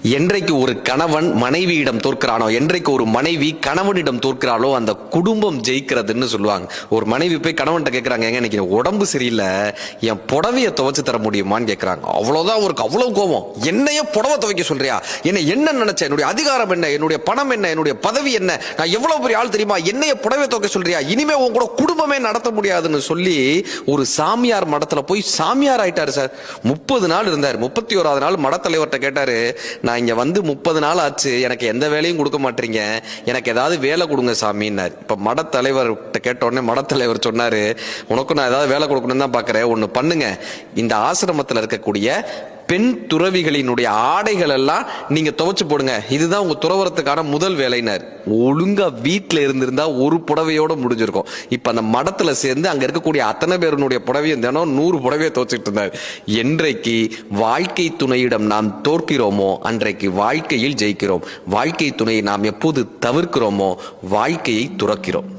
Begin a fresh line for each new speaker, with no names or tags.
என்றைக்கு ஒரு கணவன் மனைவியிடம் தோற்கிறானோ, என்றைக்கு ஒரு மனைவி கணவனிடம் தோற்கிறாளோ அந்த குடும்பம் ஜெயிக்கிறதுன்னு சொல்லுவாங்க. ஒரு மனைவி போய் கணவன்கிட்ட கேட்கறாங்க, எங்க இன்னைக்கு உடம்பு சரியில்லை, என் புடவைய துவைச்சு தர முடியுமான்னு கேட்கறாங்க. அவ்வளவுதான், அவருக்கு அவ்வளவு கோபம். என்னைய புடவை துவைக்க சொல்றியா? என்ன நினைச்ச? என்னுடைய அதிகாரம் என்ன? என்னுடைய பணம் என்ன? என்னுடைய பதவி என்ன? நான் எவ்வளவு பெரிய ஆள் தெரியுமா? என்னைய புடவை துவைக்க சொல்றியா? இனிமே உன் கூட குடும்பமே நடத்த முடியாதுன்னு சொல்லி ஒரு சாமியார் மடத்துல போய் சாமியார் ஆயிட்டாரு சார். 30 நாள் இருந்தார். 31வது நாள் மடத்தலைவர்கிட்ட கேட்டாரு, நான் இங்க வந்து 30 நாள் ஆச்சு, எனக்கு எந்த வேலையும் கொடுக்க மாட்டீங்க, எனக்கு ஏதாவது வேலை கொடுங்க சாமின்னாரு. இப்ப மடத்தலைவர் கேட்ட உடனே மடத்தலைவர் சொன்னாரு, உனக்கு நான் ஏதாவது வேலை கொடுக்கணும்னு தான் பாக்குறேன், ஒண்ணு பண்ணுங்க, இந்த ஆசிரமத்தில் இருக்கக்கூடிய பெண் துறவிகளினுடைய ஆடைகள் எல்லாம் நீங்க துவைச்சு போடுங்க, இதுதான் உங்க துறவரத்துக்கான முதல் வேலைனார். ஒழுங்கா வீட்டுல இருந்திருந்தா ஒரு புடவையோட முடிஞ்சிருக்கும். இப்ப அந்த மடத்துல சேர்ந்து அங்க இருக்கக்கூடிய அத்தனை பேருடைய புடவையும் தினம் 100 புடவையை துவைச்சிட்டு இருந்தார். என்றைக்கு வாழ்க்கை துணையிடம் நாம் தோற்கிறோமோ அன்றைக்கு வாழ்க்கையில் ஜெயிக்கிறோம். வாழ்க்கை துணையை நாம் எப்போது தவிர்க்கிறோமோ வாழ்க்கையை துறக்கிறோம்.